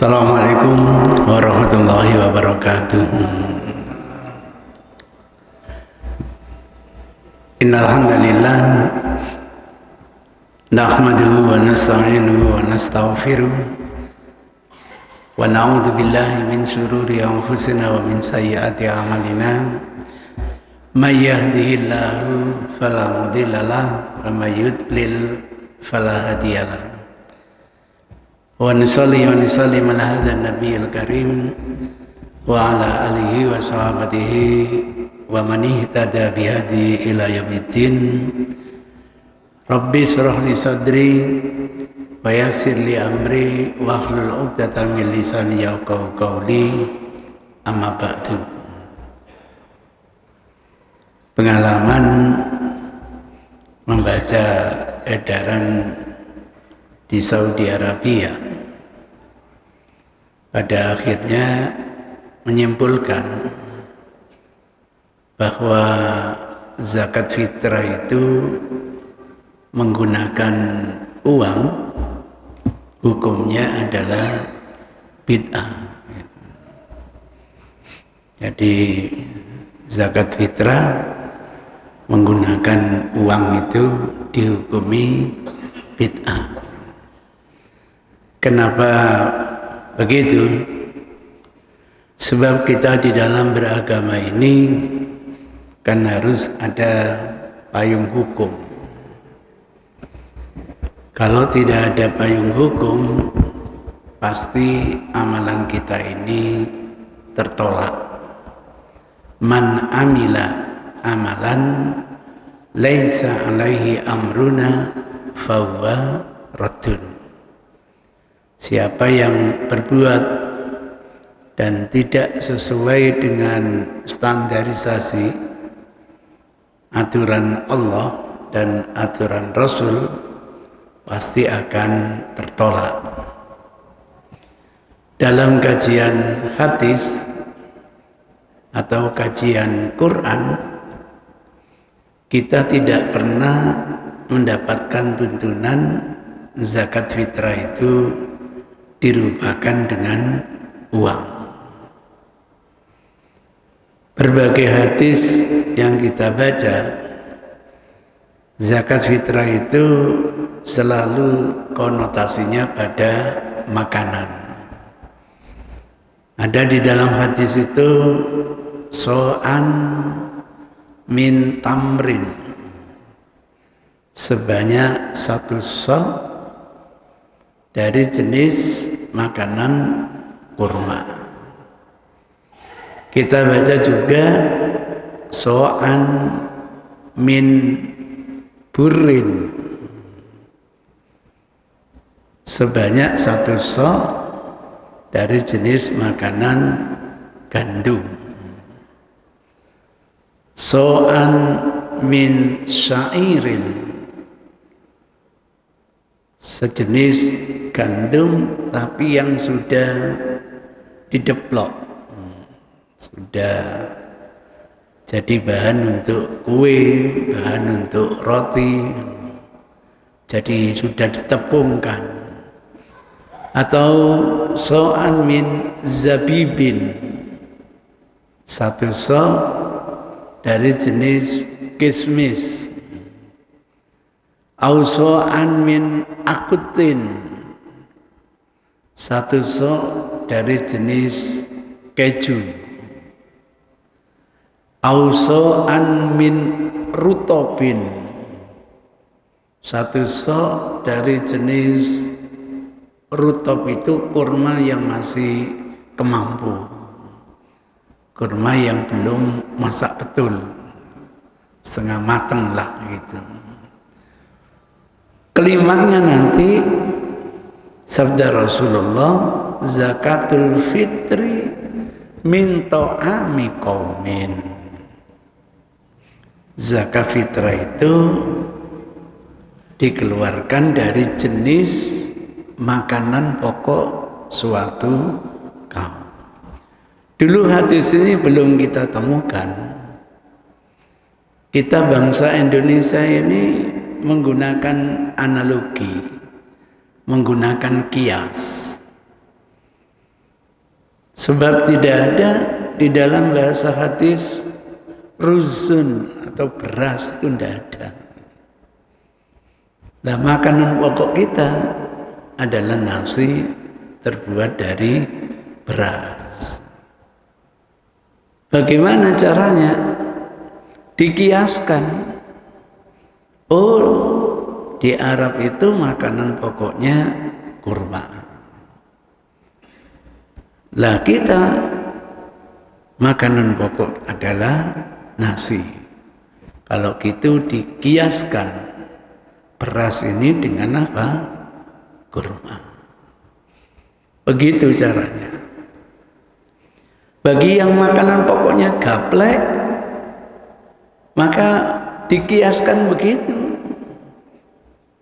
Assalamualaikum warahmatullahi wabarakatuh. Innal hamdalillah nahmaduhu wa nasta'inuhu wa nastaghfiruh wa na'udzu billahi min shururi anfusina wa min sayyiati a'malina. May yahdihillahu fala mudhillalah wa may yudlil fala hadiyalah. Wa nusalli wa nusallim ala hadzal nabiyil karim wa ala alihi wa sahabatihi wa man ihtada bihadi ila yaumiddin. Rabbi shrah li sadri wa yassir li amri wa hlul 'uqdatam min lisani yafqahu qawli. Amma ba'du. Pengalaman membaca edaran di Saudi Arabia pada akhirnya menyimpulkan bahwa zakat fitrah itu menggunakan uang hukumnya adalah bid'ah. Jadi zakat fitrah menggunakan uang itu dihukumi bid'ah. Kenapa begitu? Sebab kita di dalam beragama ini kan harus ada payung hukum. Kalau tidak ada payung hukum, pasti amalan kita ini tertolak. Man amila amalan laisa alaihi amruna fahuwa raddun. Siapa yang berbuat dan tidak sesuai dengan standarisasi aturan Allah dan aturan Rasul, pasti akan tertolak. Dalam kajian hadis atau kajian Quran, kita tidak pernah mendapatkan tuntunan zakat fitrah itu dirupakan dengan uang. Berbagai hadis yang kita baca, zakat fitrah itu selalu konotasinya pada makanan. Ada di dalam hadis itu so'an min tamrin, sebanyak satu so' dari jenis makanan kurma. Kita baca juga so'an min burrin, sebanyak satu so' dari jenis makanan gandum. So'an min syairin, sejenis gandum tapi yang sudah dideplok, sudah jadi bahan untuk kue, bahan untuk roti, jadi sudah ditepungkan. Atau so'an min zabibin, satu so' dari jenis kismis. Auso'an min akutin, satu so' dari jenis keju. Auso'an min rutobin, satu so' dari jenis rutob, itu kurma yang masih kemampu, kurma yang belum masak betul, setengah matang lah gitu. Kelimaknya nanti sabda Rasulullah, zakatul fitri min ta'ami qaumin. Zakat fitrah itu dikeluarkan dari jenis makanan pokok suatu kaum. Dulu hadis ini belum kita temukan. Kita bangsa Indonesia ini menggunakan analogi, menggunakan kias. Sebab tidak ada di dalam bahasa hadis ruzun atau beras, itu tidak ada. Nah, makanan pokok kita adalah nasi terbuat dari beras. Bagaimana caranya? Dikiaskan. Oh, di Arab itu makanan pokoknya kurma. Lah kita makanan pokok adalah nasi. Kalau gitu dikiaskan beras ini dengan apa? Kurma. Begitu caranya. Bagi yang makanan pokoknya gaplek, maka dikiaskan begitu.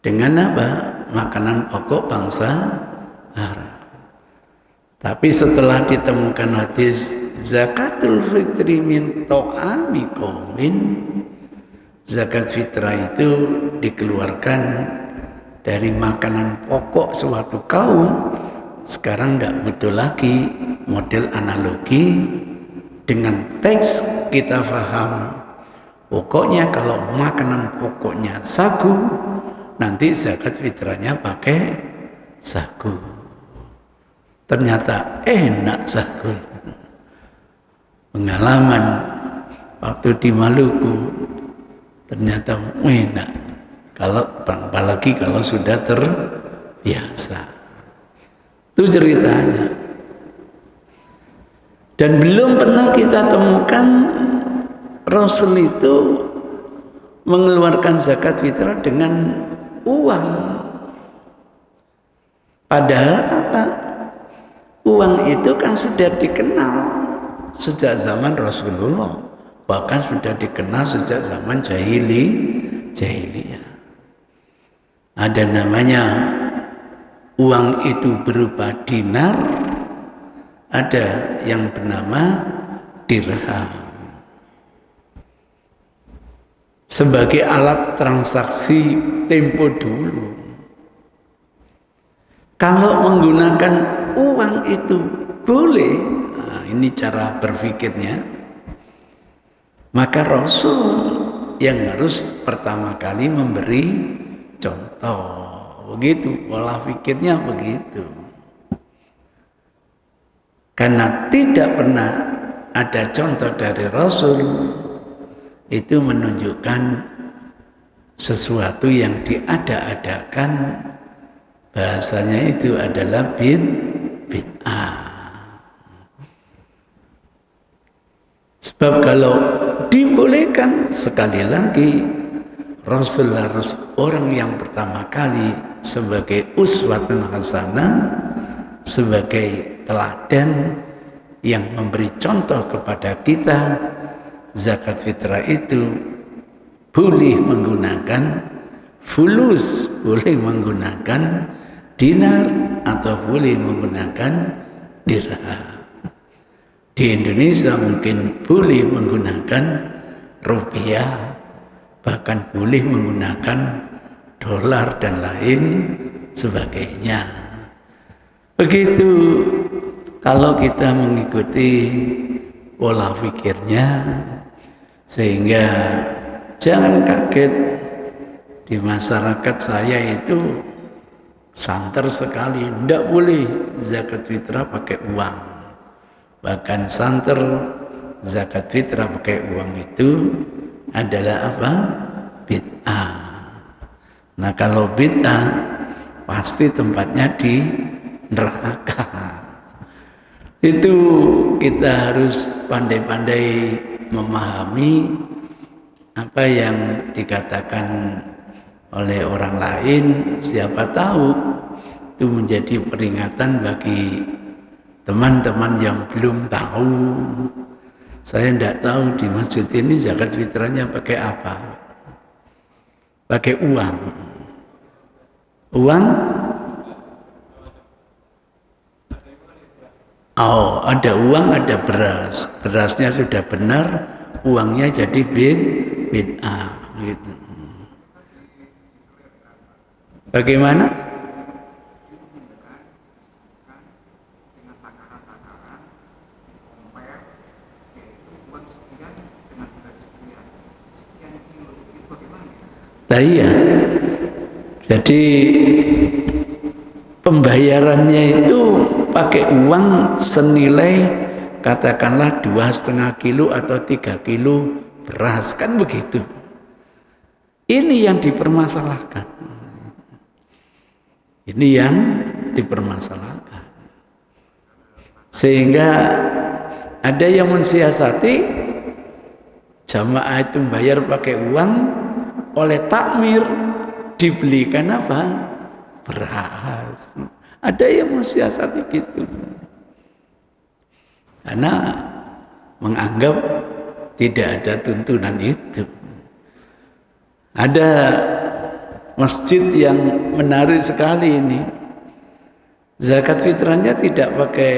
Dengan apa? Makanan pokok bangsa Arab. Tapi setelah ditemukan hadis zakatul fitri min to'ami qaumin, zakat fitrah itu dikeluarkan dari makanan pokok suatu kaum. Sekarang tidak betul lagi model analogi. Dengan teks kita paham, pokoknya kalau makanan pokoknya sagu, nanti zakat fitrahnya pakai sagu. Ternyata enak sagu. Pengalaman waktu di Maluku, ternyata enak. Apalagi kalau sudah terbiasa. Itu ceritanya. Dan belum pernah kita temukan Rasul itu mengeluarkan zakat fitrah dengan uang. Padahal apa? Uang itu kan sudah dikenal sejak zaman Rasulullah, bahkan sudah dikenal sejak zaman jahiliyah. Ada namanya uang itu berupa dinar, ada yang bernama dirham. Sebagai alat transaksi tempo dulu. Kalau menggunakan uang itu boleh, nah ini cara berpikirnya, maka Rasul yang harus pertama kali memberi contoh. Begitu, pola pikirnya begitu. Karena tidak pernah ada contoh dari Rasul, itu menunjukkan sesuatu yang diada-adakan. Bahasanya itu adalah bid'ah. Sebab kalau dibolehkan, sekali lagi Rasul harus orang yang pertama kali sebagai uswatun hasanah, sebagai teladan yang memberi contoh kepada kita. Zakat fitrah itu boleh menggunakan fulus, boleh menggunakan dinar, atau boleh menggunakan dirham. Di Indonesia mungkin boleh menggunakan rupiah, bahkan boleh menggunakan dolar dan lain sebagainya. Begitu kalau kita mengikuti pola pikirnya, sehingga jangan kaget di masyarakat saya itu santer sekali, tidak boleh zakat fitrah pakai uang. Bahkan santer zakat fitrah pakai uang itu adalah apa? Bid'ah. Nah kalau bid'ah pasti tempatnya di neraka. Itu kita harus pandai-pandai memahami apa yang dikatakan oleh orang lain. Siapa tahu itu menjadi peringatan bagi teman-teman yang belum tahu. Saya tidak tahu di masjid ini zakat fitrahnya pakai apa. Pakai uang. Uang? Oh, ada uang, ada beras. Berasnya sudah benar, uangnya jadi bid'ah gitu. Bagaimana? Nah iya, jadi pembayarannya itu pakai uang senilai katakanlah 2,5 kilo atau 3 kilo beras, kan begitu. Ini yang dipermasalahkan. Ini yang dipermasalahkan. Sehingga ada yang mensiasati jamaah itu bayar pakai uang, oleh takmir dibelikan apa? Beras. Ada yang mensiasati gitu. Karena menganggap tidak ada tuntunan itu. Ada masjid yang menarik sekali ini. Zakat fitrahnya tidak pakai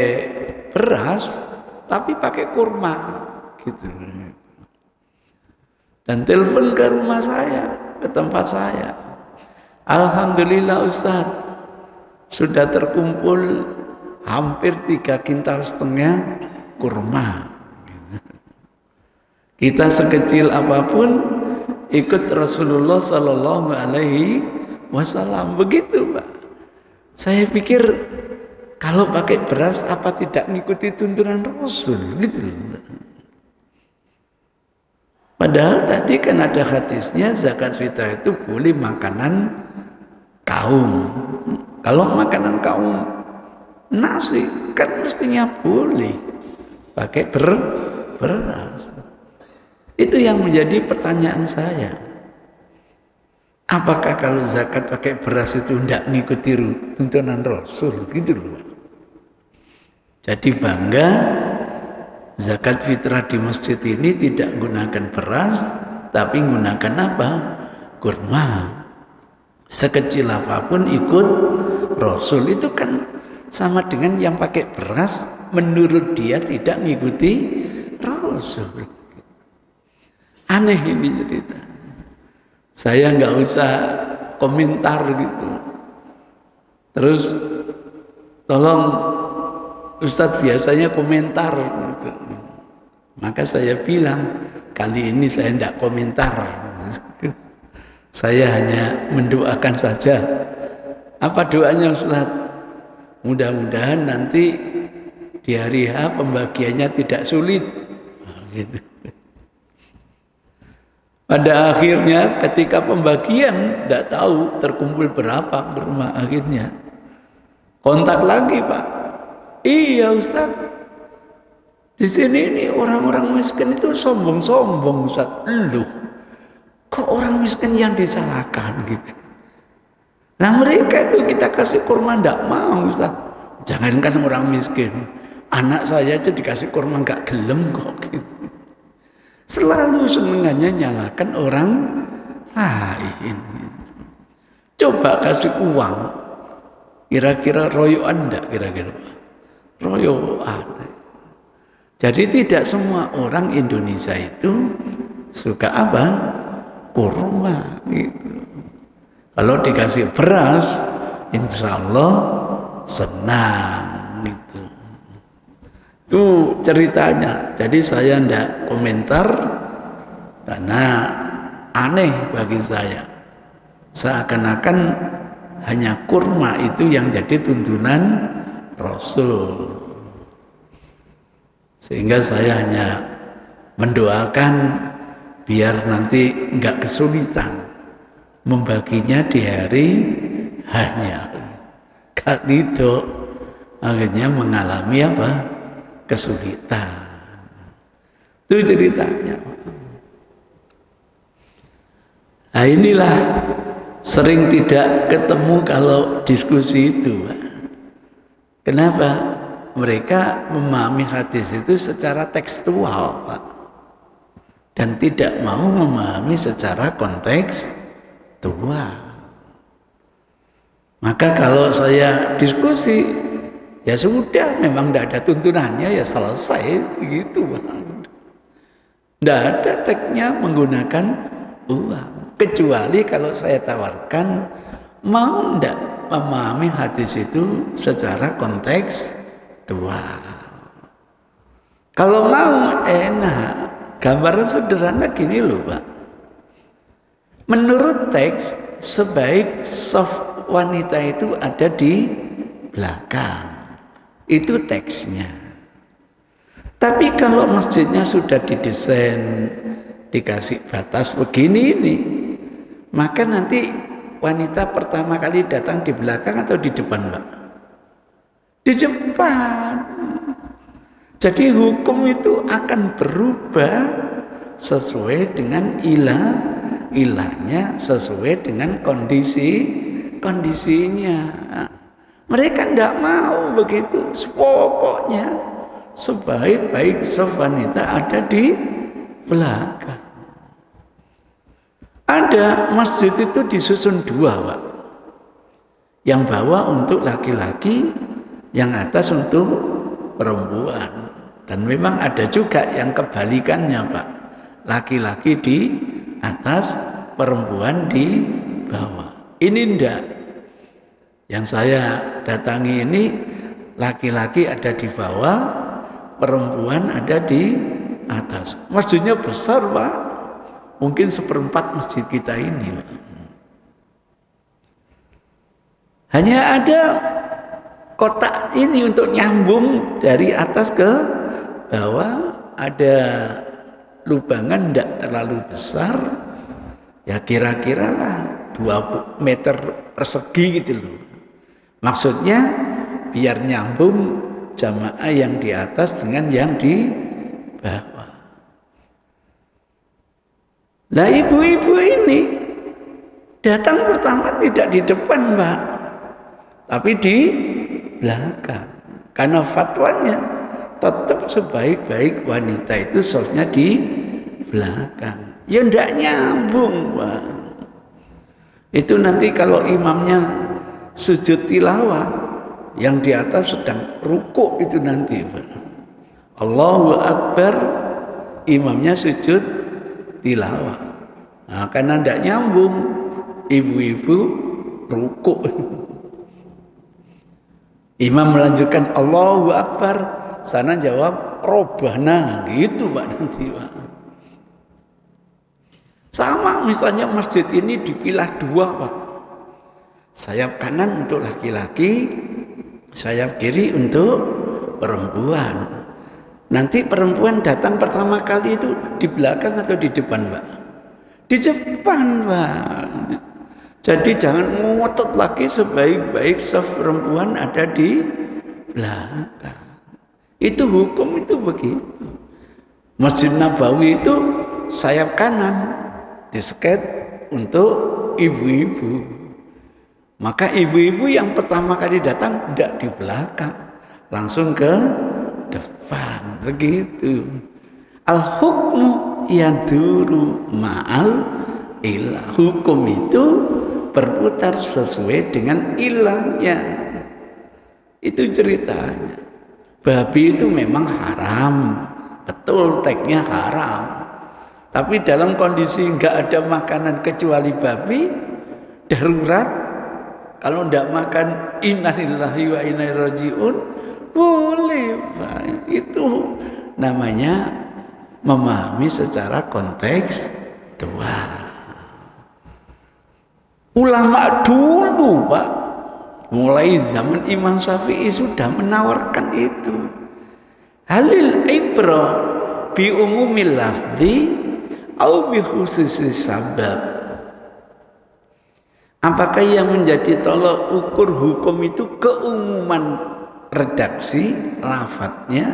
beras, tapi pakai kurma gitu. Dan telepon ke rumah saya, ke tempat saya. Alhamdulillah Ustaz, sudah terkumpul hampir 3,5 kintal kurma. Kita sekecil apapun ikut Rasulullah Sallallahu Alaihi Wasallam, begitu Pak. Saya pikir kalau pakai beras apa tidak mengikuti tuntunan Rasul, gitu loh. Padahal tadi kan ada hadisnya zakat fitrah itu boleh makanan kaum. Kalau makanan kaum nasi kan mestinya boleh pakai beras. Itu yang menjadi pertanyaan saya. Apakah kalau zakat pakai beras itu tidak mengikuti tuntunan Rasul, gitu loh. Jadi bangga zakat fitrah di masjid ini tidak menggunakan beras, tapi menggunakan apa? Kurma. Sekecil apapun ikut Rasul, itu kan sama dengan yang pakai beras, menurut dia tidak mengikuti Rasul. Aneh ini cerita. Saya nggak usah komentar gitu. Terus tolong Ustadz biasanya komentar gitu. Maka saya bilang kali ini saya tidak komentar. Saya hanya mendoakan saja. Apa doanya Ustadz? Mudah-mudahan nanti di hari H pembagiannya tidak sulit. Gitu. Pada akhirnya ketika pembagian tidak tahu terkumpul berapa ke rumah, akhirnya kontak lagi Pak. Iya Ustaz, di sini ini orang-orang miskin itu sombong-sombong Ustaz. Loh, kok orang miskin yang disalahkan gitu? Nah mereka itu kita kasih kurma tidak mau Ustaz. Jangankan orang miskin, anak saya aja dikasih kurma nggak gelem kok gitu. Selalu senengannya nyalakan orang lain. Coba kasih uang, kira-kira royoan enggak kira-kira? Royoan. Jadi tidak semua orang Indonesia itu suka apa? Kurma gitu. Kalau dikasih beras, insya Allah senang gitu. Itu ceritanya. Jadi saya tidak komentar karena aneh bagi saya. Seakan-akan hanya kurma itu yang jadi tuntunan Rasul. Sehingga saya hanya mendoakan biar nanti enggak kesulitan membaginya di hari hanya. Kali itu akhirnya mengalami apa? Kesulitan. Itu ceritanya. Nah inilah sering tidak ketemu kalau diskusi itu, Pak. Kenapa? Mereka memahami hadis itu secara tekstual, Pak. Dan tidak mau memahami secara kontekstual. Maka kalau saya diskusi, ya sudah, memang tidak ada tuntunannya, ya selesai, begitu. Tidak ada teksnya menggunakan uang. Kecuali kalau saya tawarkan, mau tidak memahami hadis itu secara kontekstual. Kalau mau, enak. Gambaran sederhana gini loh Pak. Menurut teks, sebaik soft wanita itu ada di belakang. Itu teksnya. Tapi kalau masjidnya sudah didesain, dikasih batas begini ini, maka nanti wanita pertama kali datang di belakang atau di depan, Mbak? Di depan. Jadi hukum itu akan berubah sesuai dengan ilahnya, sesuai dengan kondisinya. Mereka tidak mau begitu. Pokoknya sebaik-baik wanita ada di belakang. Ada masjid itu disusun dua, Pak. Yang bawah untuk laki-laki, yang atas untuk perempuan. Dan memang ada juga yang kebalikannya, Pak. Laki-laki di atas, perempuan di bawah. Ini enggak. Yang saya datangi ini laki-laki ada di bawah, perempuan ada di atas. Masjidnya besar, Pak. Mungkin 1/4 masjid kita ini, Pak. Hanya ada kotak ini untuk nyambung dari atas ke bawah, ada lubangan tidak terlalu besar, ya kira-kira lah 20 meter persegi gitu loh. Maksudnya biar nyambung jamaah yang di atas dengan yang di bawah. Lah ibu-ibu ini datang pertama tidak di depan, Mbak, tapi di belakang. Karena fatwanya tetap sebaik-baik wanita itu softnya di belakang. Ya ndak nyambung, Pak. Itu nanti kalau imamnya sujud tilawah, yang di atas sedang rukuk itu nanti, Pak. Allahu Akbar, imamnya sujud tilawah. Nah, karena ndak nyambung, ibu-ibu rukuk. Imam melanjutkan Allahu Akbar, sana jawab Robbana, gitu Pak nanti, Pak. Sama misalnya masjid ini dipilah dua, Pak. Sayap kanan untuk laki-laki, sayap kiri untuk perempuan. Nanti perempuan datang pertama kali itu di belakang atau di depan, Pak? Di depan, Pak. Jadi jangan ngotot lagi, sebaik-baik saf perempuan ada di belakang. Itu hukum itu begitu. Masjid Nabawi itu sayap kanan disket untuk ibu-ibu. Maka ibu-ibu yang pertama kali datang tidak di belakang, langsung ke depan, begitu. Al-hukmu yaduru ma'al ilah. Hukum itu berputar sesuai dengan ilahnya. Itu ceritanya. Babi itu memang haram, betul teksnya haram. Tapi dalam kondisi nggak ada makanan kecuali babi, darurat, kalau nggak makan innalillahi wa inna ilaihi rajiun, boleh, Pak. Itu namanya memahami secara kontekstual. Ulama dulu, Pak, mulai zaman Imam Syafi'i sudah menawarkan itu. Halil ibrah bi umumil lafzi au bi khususi sabab. Apakah yang menjadi tolak ukur hukum itu keumuman redaksi lafadznya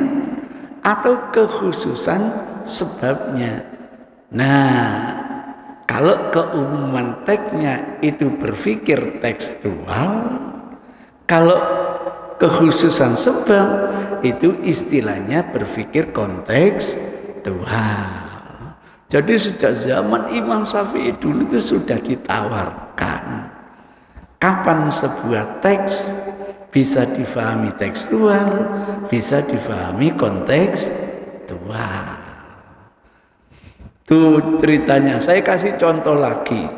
atau kekhususan sebabnya? Nah, kalau keumuman teksnya itu berpikir tekstual, kalau kekhususan sebab itu istilahnya berpikir kontekstual. Jadi sejak zaman Imam Syafi'i dulu itu sudah ditawarkan kapan sebuah teks bisa difahami tekstual, bisa difahami kontekstual. Itu ceritanya. Saya kasih contoh lagi.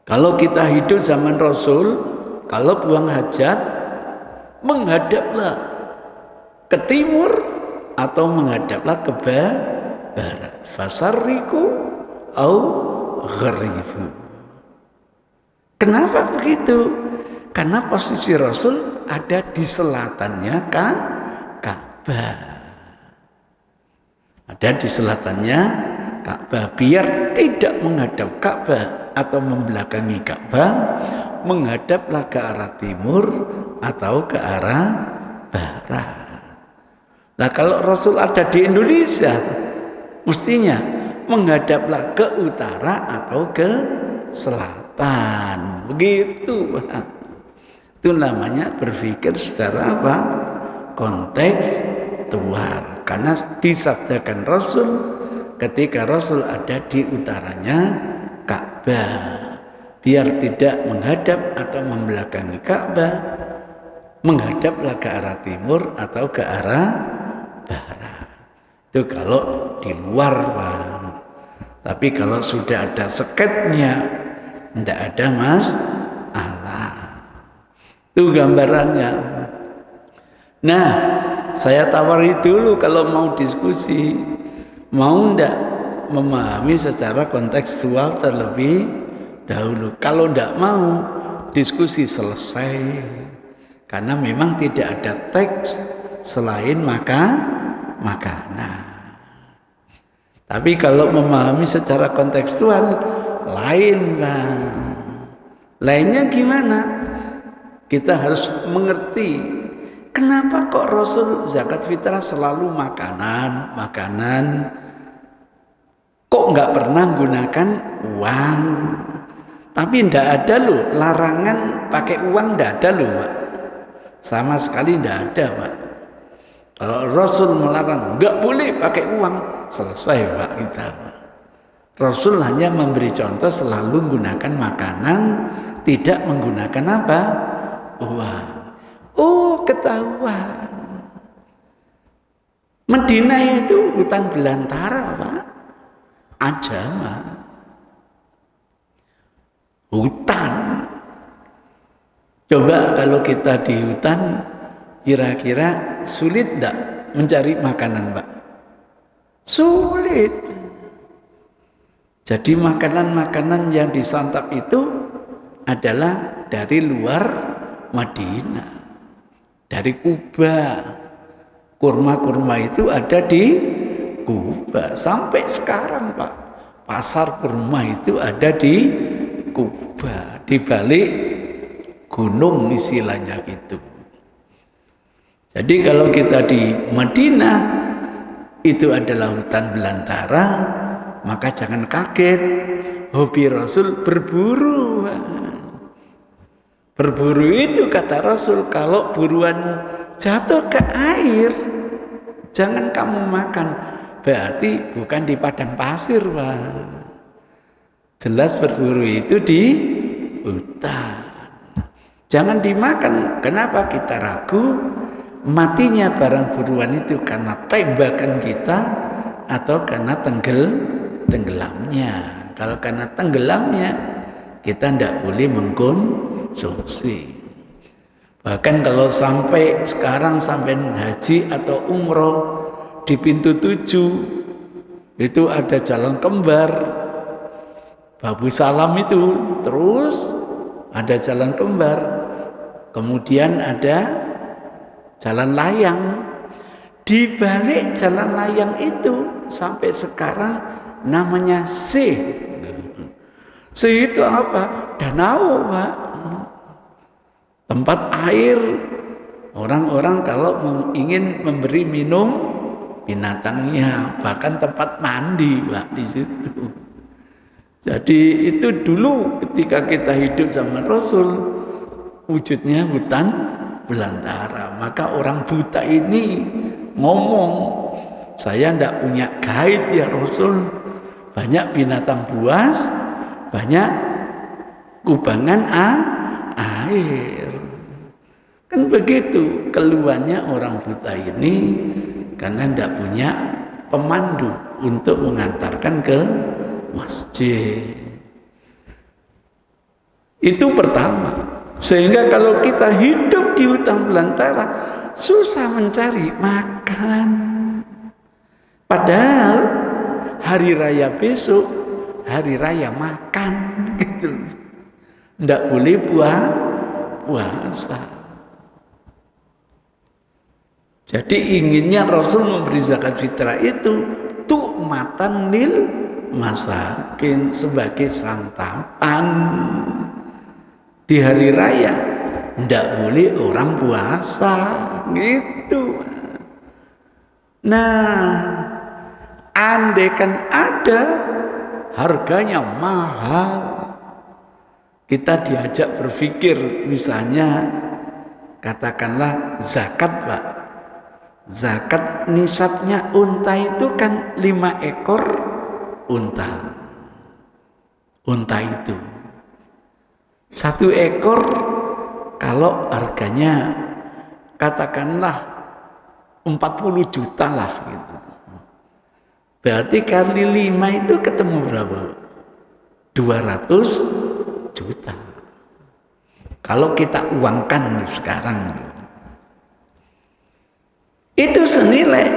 Kalau kita hidup zaman Rasul, kalau buang hajat, menghadaplah ke timur atau menghadaplah ke barat. Fasarriku au gharibu. Kenapa begitu? Karena posisi Rasul ada di selatannya Ka'bah. Ada di selatannya Ka'bah, biar tidak menghadap Ka'bah atau membelakangi Ka'bah, menghadaplah ke arah timur atau ke arah barat. Nah, kalau Rasul ada di Indonesia, mestinya menghadaplah ke utara atau ke selatan. Begitu. Itu namanya berpikir secara apa? Kontekstual. Karena disabdakan Rasul ketika Rasul ada di utaranya Ka'bah, biar tidak menghadap atau membelakangi Ka'bah, menghadaplah ke arah timur atau ke arah barat. Itu kalau di luar, Pak. Tapi kalau sudah ada seketnya, tidak ada masalah. Itu gambarannya. Nah, saya tawari dulu kalau mau diskusi, mau ndak memahami secara kontekstual terlebih dahulu. Kalau ndak mau, diskusi selesai. Karena memang tidak ada teks selain makanan. Tapi kalau memahami secara kontekstual lain, Bang. Lainnya gimana? Kita harus mengerti kenapa kok Rasul zakat fitrah selalu makanan. Kok nggak pernah gunakan uang? Tapi ndak ada loh larangan pakai uang, ndak ada loh, Pak. Sama sekali ndak ada, Pak. Kalau Rasul melarang nggak boleh pakai uang, selesai, Pak, kita. Rasul hanya memberi contoh selalu menggunakan makanan, tidak menggunakan apa? Uang. Oh, ketahuan. Medina itu hutan belantara, Pak. Ajama. Hutan. Coba kalau kita di hutan, kira-kira sulit enggak mencari makanan, Pak? Sulit. Jadi makanan-makanan yang disantap itu adalah dari luar Madinah, dari Kuba. Kurma-kurma itu ada di Kuba. Sampai sekarang, Pak, pasar kurma itu ada di Kuba, di balik gunung istilahnya gitu. Jadi kalau kita di Madinah itu adalah hutan belantara, maka jangan kaget. Hobi Rasul berburu. Berburu itu kata Rasul, kalau buruan jatuh ke air, jangan kamu makan. Berarti bukan di padang pasir, Pak. Jelas berburu itu di hutan. Jangan dimakan. Kenapa kita ragu? Matinya barang buruan itu karena tembakan kita atau karena tenggelamnya. Kalau karena tenggelamnya, kita tidak boleh mengkonsumsi. Bahkan kalau sampai sekarang sampai haji atau umroh di pintu 7 itu ada jalan kembar, Babu Salam itu, terus ada jalan kembar, kemudian ada jalan layang. Di balik jalan layang itu sampai sekarang namanya C. C itu apa? Danau, Pak. Tempat air orang-orang kalau ingin memberi minum binatangnya, bahkan tempat mandi, Pak, di situ. Jadi itu dulu ketika kita hidup sama Rasul, wujudnya hutan belantara. Maka orang buta ini ngomong, saya tidak punya guide ya Rasul, banyak binatang buas, banyak kubangan air. Kan begitu keluhannya orang buta ini, karena tidak punya pemandu untuk mengantarkan ke masjid. Itu pertama. Sehingga kalau kita hidup di hutan belantara, susah mencari makan. Padahal hari raya besok hari raya makan gitu. Ndak boleh puasa. Jadi inginnya Rasul memberi zakat fitrah itu tu'matan lil masakin, sebagai santapan di hari raya. Ndak boleh orang puasa gitu. Nah, andaikan ada harganya mahal, kita diajak berpikir, misalnya katakanlah zakat, Pak. Zakat nisabnya unta itu kan 5 ekor unta. Unta itu 1 ekor kalau harganya katakanlah 40 juta lah gitu. Berarti kali 5 itu ketemu berapa? 200 juta. Kalau kita uangkan sekarang, itu senilai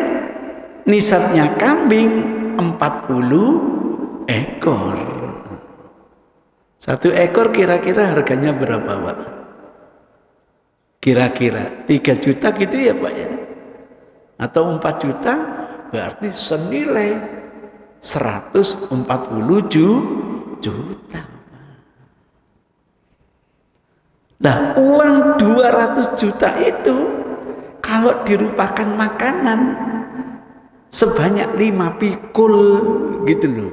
nisabnya kambing 40 ekor. 1 ekor kira-kira harganya berapa, Pak? Kira-kira 3 juta gitu ya, Pak ya? Atau 4 juta, berarti senilai 140 juta. Nah, uang 200 juta itu kalau dirupakan makanan sebanyak 5 pikul gitu loh.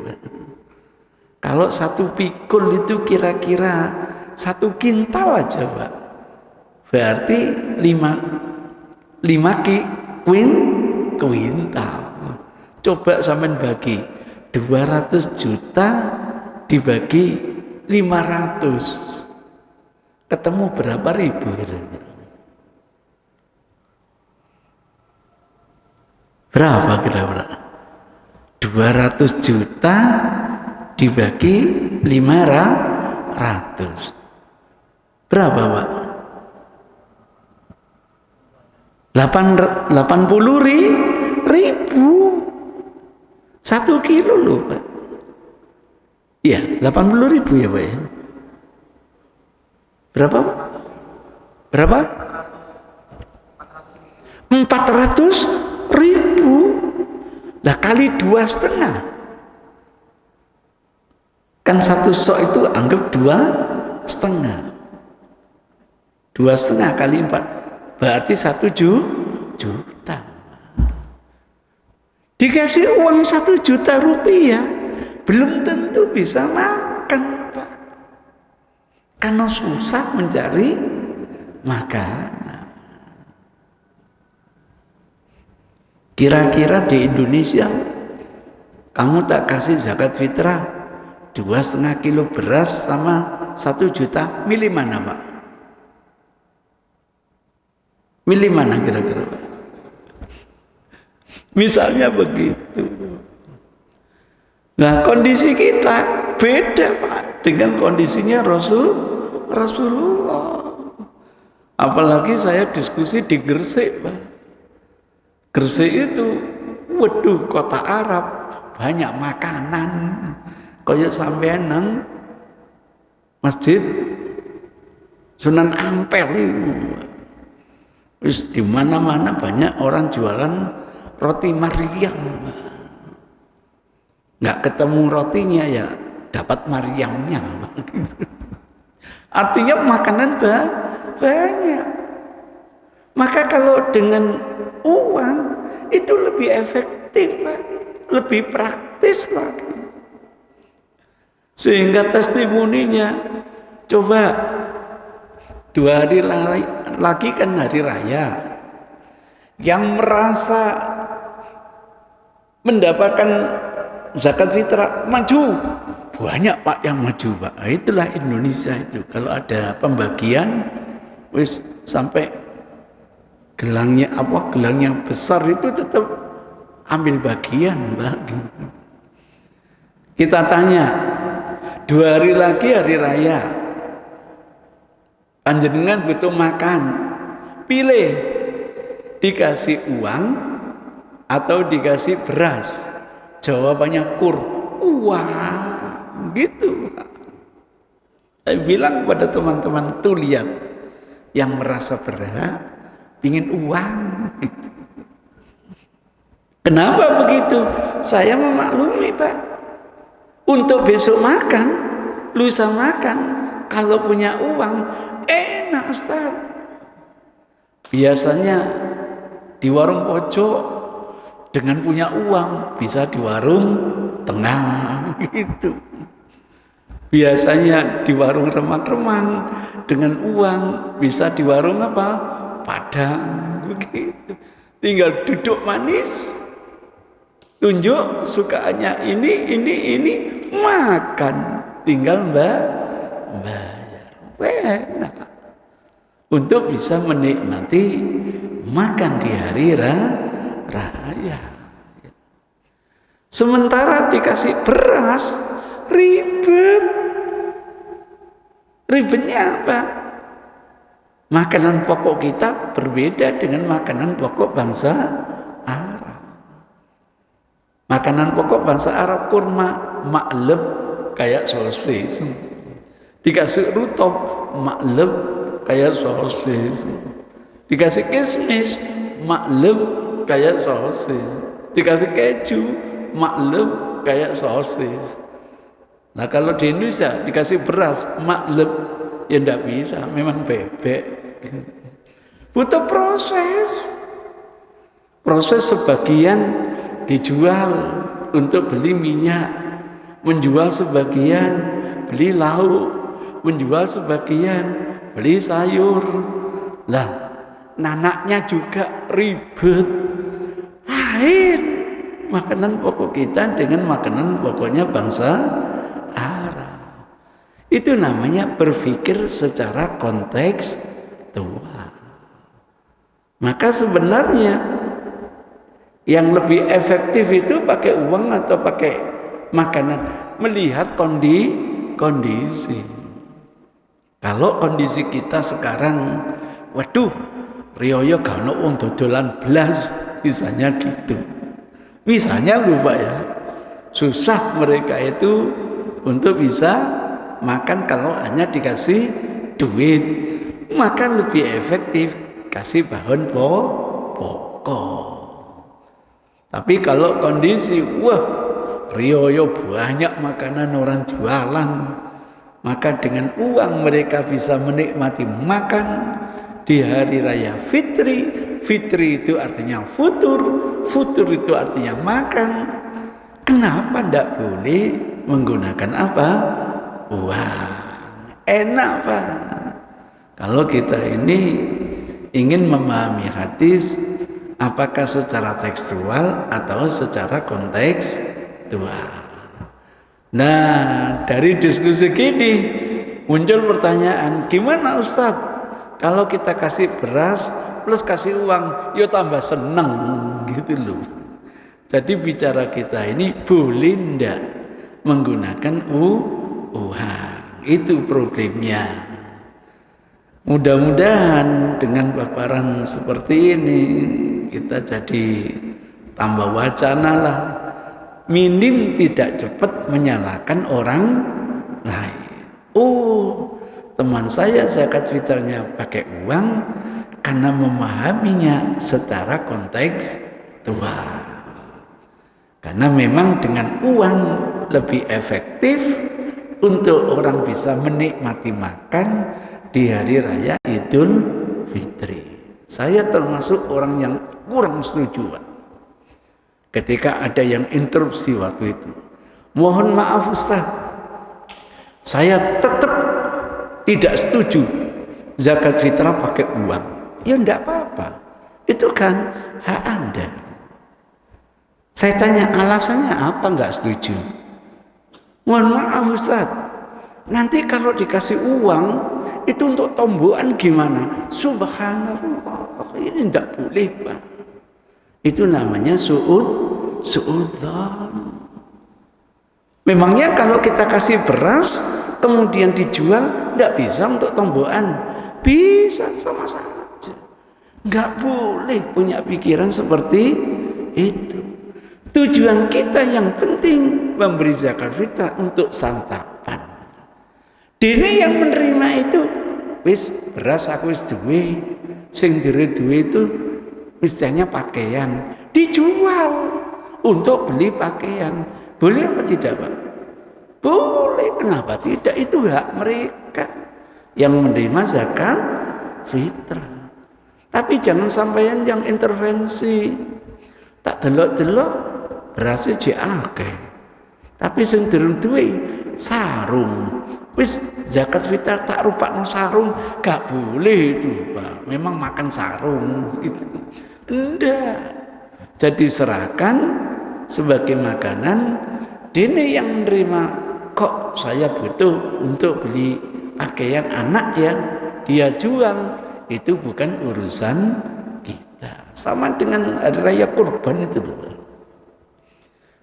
Kalau 1 pikul itu kira-kira 1 kintal aja, Pak. Berarti 5 kuintal. Coba sampean bagi 200 juta dibagi 500. Ketemu berapa ribu kira-kira? Berapa kira-kira? 200 juta dibagi 500. Berapa, Pak? 80 ribu. 1 kilo loh, Pak. Iya, 80 ribu ya, Pak ya. Berapa, Pak? Berapa? 400 ribu. Lah kali 2,5. Kan 1 sok itu anggap 2,5. 2,5 kali 4 berarti 1 juta. Dikasih uang 1 juta rupiah belum tentu bisa makan, Pak. Karena susah mencari makanan. Kira-kira di Indonesia kamu tak kasih zakat fitrah 2,5 kilo beras sama 1 juta, milih mana, Pak? Milih mana kira-kira, Pak? Misalnya begitu. Nah, kondisi kita beda, Pak, dengan kondisinya Rasulullah. Apalagi saya diskusi di Gresik, Pak. Gresik itu, waduh, kota Arab, banyak makanan. Kayak sampean nang Masjid Sunan Ampel itu. Wis di mana-mana banyak orang jualan roti Maryam. Nggak ketemu rotinya ya dapat Maryamnya. Artinya makanan banyak. Maka kalau dengan uang itu lebih efektif, Pak. Lebih praktis lagi. Sehingga testimoninya, coba 2 hari lagi kan hari raya. Yang merasa mendapatkan zakat fitrah maju banyak, Pak, yang maju, Pak. Itulah Indonesia itu. Kalau ada pembagian wis sampai gelangnya besar itu tetap ambil bagian, Pak. Kita tanya 2 hari lagi hari raya, panjenengan butuh makan, pilih dikasih uang atau dikasih beras? Jawabannya uang. gitu. Saya bilang pada teman-teman tuh lihat, yang merasa berat ingin uang gitu. Kenapa begitu? Saya memaklumi Pak, untuk besok makan, lusa makan, kalau punya uang enak Ustaz. Biasanya di warung pojok dengan punya uang bisa di warung tengah gitu. Biasanya di warung remang-remang dengan uang bisa di warung apa? Padang begitu. Tinggal duduk manis, tunjuk sukaannya ini makan, tinggal bayar. Enak. Untuk bisa menikmati makan di hari raya. Sementara dikasih beras ribet. Ribetnya apa? Makanan pokok kita berbeda dengan makanan pokok bangsa Arab. Makanan pokok bangsa Arab kurma makleb kayak sosis. Dikasih rutop makleb kayak sosis. Dikasih kismis makleb kayak sosis. Dikasih keju makleb kayak sosis. Nah kalau di Indonesia dikasih beras makleb ya ndak bisa, memang bebek. Butuh proses. Proses sebagian dijual untuk beli minyak, menjual sebagian beli lauk, menjual sebagian beli sayur. Lah, nanaknya juga ribet. Lain makanan pokok kita dengan makanan pokoknya bangsa Arab. Itu namanya berpikir secara kontekstual. Maka sebenarnya yang lebih efektif itu pakai uang atau pakai makanan, melihat kondisi. Kalau kondisi kita sekarang, waduh, riyo gak ono wong dodolan blas, misalnya gitu. Misalnya lupa ya, susah mereka itu untuk bisa makan kalau hanya dikasih duit. Maka lebih efektif kasih bahan pokok. Tapi kalau kondisi, wah, riyo banyak makanan orang jualan, maka dengan uang mereka bisa menikmati makan di hari raya fitri. Fitri itu artinya futur, futur itu artinya makan. Kenapa tidak boleh menggunakan apa? Uang. Enak Pak. Kalau kita ini ingin memahami hadis, apakah secara tekstual atau secara kontekstual. Nah, dari diskusi gini muncul pertanyaan, gimana Ustaz kalau kita kasih beras plus kasih uang, ya tambah seneng gitu loh. Jadi bicara kita ini boleh ndak menggunakan uang. Itu problemnya. Mudah-mudahan dengan paparan seperti ini kita jadi tambah wacana lah. Minim tidak cepat menyalahkan orang lain. Oh, teman saya zakat fitrahnya pakai uang karena memahaminya secara kontekstual. Karena memang dengan uang lebih efektif untuk orang bisa menikmati makan di hari raya Idul Fitri. Saya termasuk orang yang kurang setuju ketika ada yang interupsi waktu itu. Mohon maaf Ustaz, saya tetap tidak setuju zakat fitrah pakai uang. Ya enggak apa-apa, itu kan hak Anda. Saya tanya alasannya apa enggak setuju. Mohon maaf Ustaz, nanti kalau dikasih uang itu untuk tombokan gimana? Subhanallah, ini tidak boleh Pak. Itu namanya su'udzon. Memangnya kalau kita kasih beras kemudian dijual tidak bisa untuk tombokan? Bisa, sama saja. Nggak boleh punya pikiran seperti itu. Tujuan kita yang penting memberi zakat fitrah untuk santapan. Dene yang menerima itu wis beras aku wis duwe, sing dire duwe itu misalnya pakaian dijual untuk beli pakaian. Boleh apa tidak, Pak? Boleh, kenapa tidak? Itu hak mereka yang menerima zakat fitrah. Tapi jangan sampai yang intervensi. Tak delok-delok berasnya jek akeh. Tapi sing durung duwe sarung. Wis zakat fitrah tak rupakno sarung, gak boleh itu, Pak. Memang makan sarung gitu. Enggak. Jadi serahkan sebagai makanan. Dene yang menerima, kok saya butuh untuk beli pakaian anak ya, dia jual, itu bukan urusan kita. Sama dengan hari raya kurban itu loh.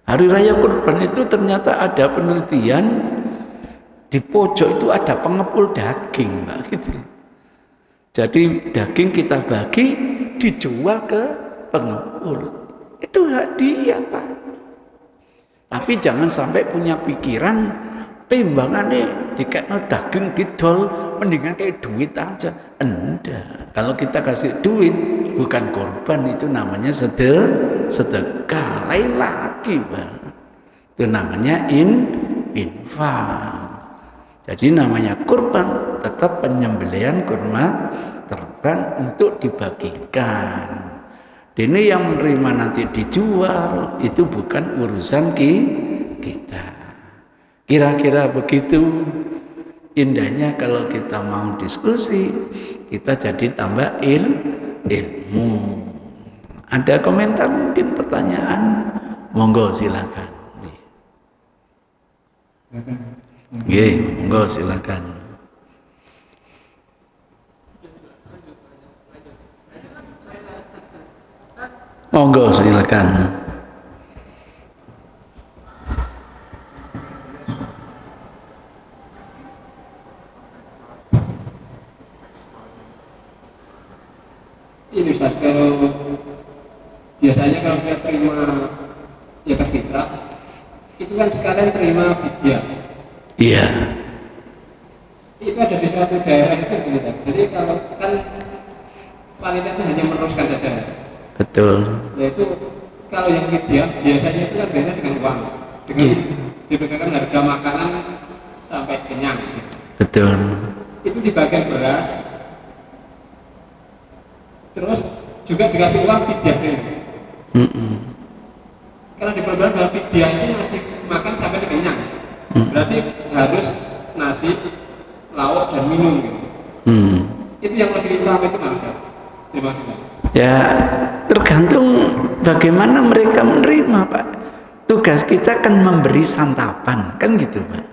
Hari raya kurban itu ternyata ada penelitian, di pojok itu ada pengepul daging, Mbak, gitu. Jadi daging kita bagi dijual ke pengepul. Itu hak dia, Pak. Tapi jangan sampai punya pikiran timbangannya dikekno daging didol, mendingan kayak duit aja. Enggak. Kalau kita kasih duit bukan korban, itu namanya sedekah. Lain lagi, Pak. Itu namanya infak. Jadi namanya kurban tetap penyembelihan kurma terbang untuk dibagikan. Ini yang menerima nanti dijual, itu bukan urusan kita. Kira-kira begitu indahnya kalau kita mau diskusi, kita jadi tambah ilmu. Ada komentar mungkin pertanyaan? Monggo silakan. Monggo silakan. Monggo silakan. Ini Ustaz, kalau biasanya kalau kita terima zakat fitrah, itu kan sekalian terima fidyah. Iya. Itu ada di suatu daerah itu gitu. Jadi kalau kan panitia itu hanya meneruskan saja. Betul. Yaitu kalau yang fidyah biasanya itu kan biasanya dengan uang, dengan diberikan harga makanan sampai kenyang. Betul. Itu di bagian beras, terus juga dikasih uang fidyahnya. Karena di perbuatan dalam fidyah ini masih makan sampai kenyang. Berarti harus nasi, lauk dan minum gitu. Itu yang lebih utama itu mana? Terima kasih. Ya tergantung bagaimana mereka menerima, Pak. Tugas kita kan memberi santapan, kan gitu, Pak.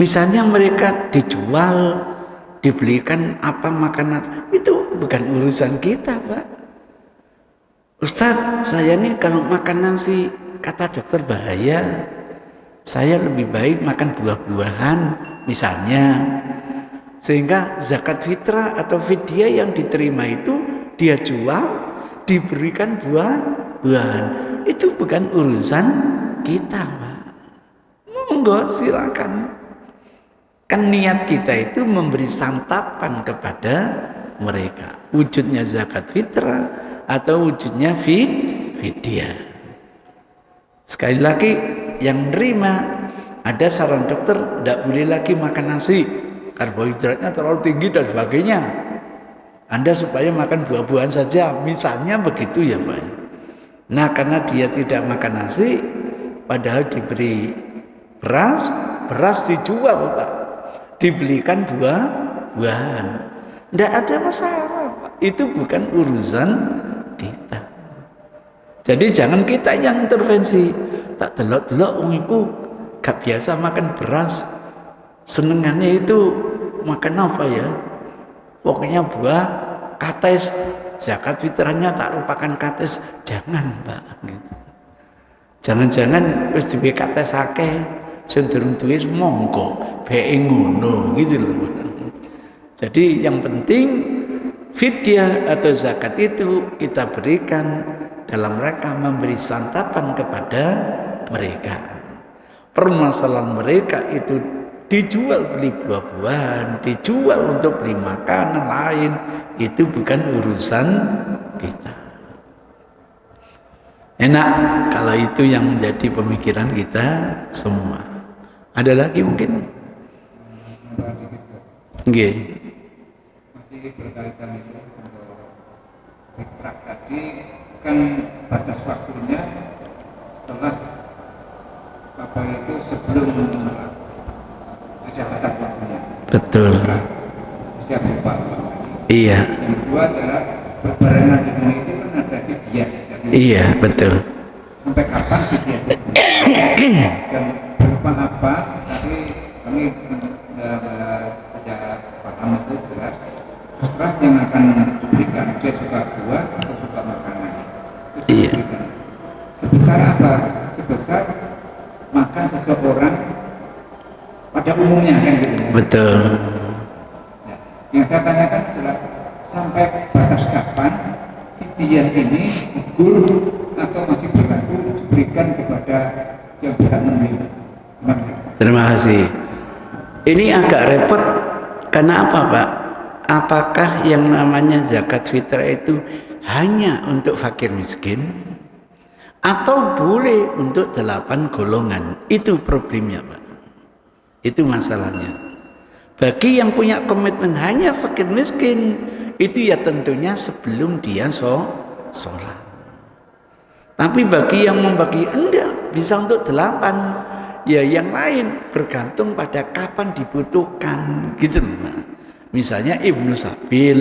Misalnya mereka dijual, dibelikan apa makanan, itu bukan urusan kita, Pak. Ustadz, saya nih kalau makan nasi, kata dokter bahaya, saya lebih baik makan buah-buahan misalnya. Sehingga zakat fitrah atau fidyah yang diterima itu dia jual, diberikan buah-buahan. Itu bukan urusan kita, Pak. Monggo silakan. Kan niat kita itu memberi santapan kepada mereka. Wujudnya zakat fitrah atau wujudnya fidyah. Sekali lagi, yang menerima ada saran dokter tidak boleh lagi makan nasi, karbohidratnya terlalu tinggi dan sebagainya. Anda supaya makan buah-buahan saja, misalnya begitu ya, Pak. Nah, karena dia tidak makan nasi, padahal diberi beras dijual, Pak. Dibelikan buah-buahan. Tidak ada masalah, Pak. Itu bukan urusan kita. Jadi jangan kita yang intervensi. Tak delok-delok wong iku gak biasa makan beras. Senengannya itu makan apa ya? Pokoknya buah, kates. Zakat fitrahnya tak rupakan kates. Jangan, Pak. Gitu. Jangan-jangan wis duwe kates akeh, sing durung duwe monggo bae ngono gitu loh. Jadi yang penting fidyah atau zakat itu kita berikan dalam rangka memberi santapan kepada mereka. Permasalahan mereka itu dijual beli buah-buahan, dijual untuk beli makanan lain, itu bukan urusan kita. Enak kalau itu yang menjadi pemikiran kita semua. Ada lagi mungkin? Nggih. Masih berkaitan itu untuk fitrah tadi kan batas waktunya setelah apa itu sebelum sholat ada batas waktunya. Betul. Bisa lupa. Iya. Yang kedua adalah berbarengan dengan itu kan ada fidyah. Iya, betul. Sampai kapan fidyah itu? Dan berupa apa? Tapi kami baca paham itu jelas. Setelah yang akan diberikan dia suka buah atau suka makanan. Iya. Sebesar apa? Sebesar makan seseorang pada umumnya kan gitu ya. Betul. Nah, yang saya tanyakan adalah sampai batas kapan fidyah ini gugur atau masih berlaku diberikan kepada yang tidak memiliki. Terima kasih. Ini agak repot karena apa, Pak? Apakah yang namanya zakat fitrah itu hanya untuk fakir miskin atau boleh untuk 8 golongan? Itu problemnya, Pak. Itu masalahnya. Bagi yang punya komitmen hanya fakir miskin, itu ya tentunya sebelum dia sholat. Tapi bagi yang membagi enggak, bisa untuk 8, ya yang lain bergantung pada kapan dibutuhkan, gitu loh. Misalnya Ibnu Sabil,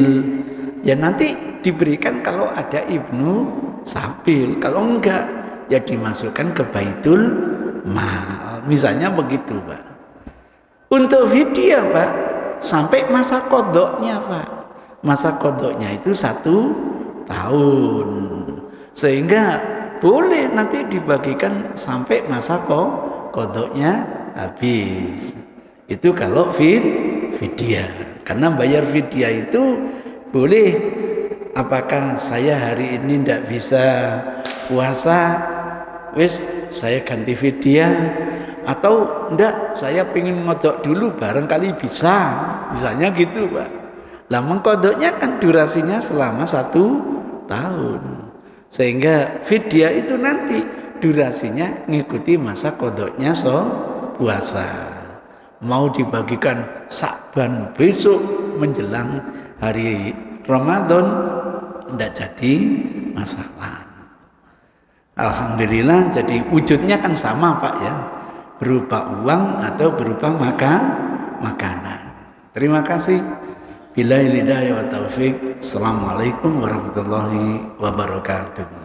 ya nanti diberikan kalau ada Ibnu Sabil, kalau enggak ya dimasukkan ke Baitul Mal. Misalnya begitu, Pak. Untuk fidyah, Pak, sampai masa kodoknya, Pak. Masa kodoknya itu 1 tahun, sehingga boleh nanti dibagikan sampai masa kodoknya habis. Itu kalau fidyah. Karena bayar fidyah itu boleh, apakah saya hari ini tidak bisa puasa, wis saya ganti fidyah, atau enggak saya pengen ngodok dulu barangkali bisa, misalnya gitu, Pak. Lah mengkodoknya kan durasinya selama 1 tahun, sehingga fidyah itu nanti durasinya ngikuti masa kodoknya puasa. Mau dibagikan Sa'ban besok menjelang hari Ramadan, tidak jadi masalah. Alhamdulillah, jadi wujudnya kan sama, Pak, ya, berupa uang atau berupa makanan. Terima kasih. Billahi hidayah wa taufik. Assalamualaikum warahmatullahi wabarakatuh.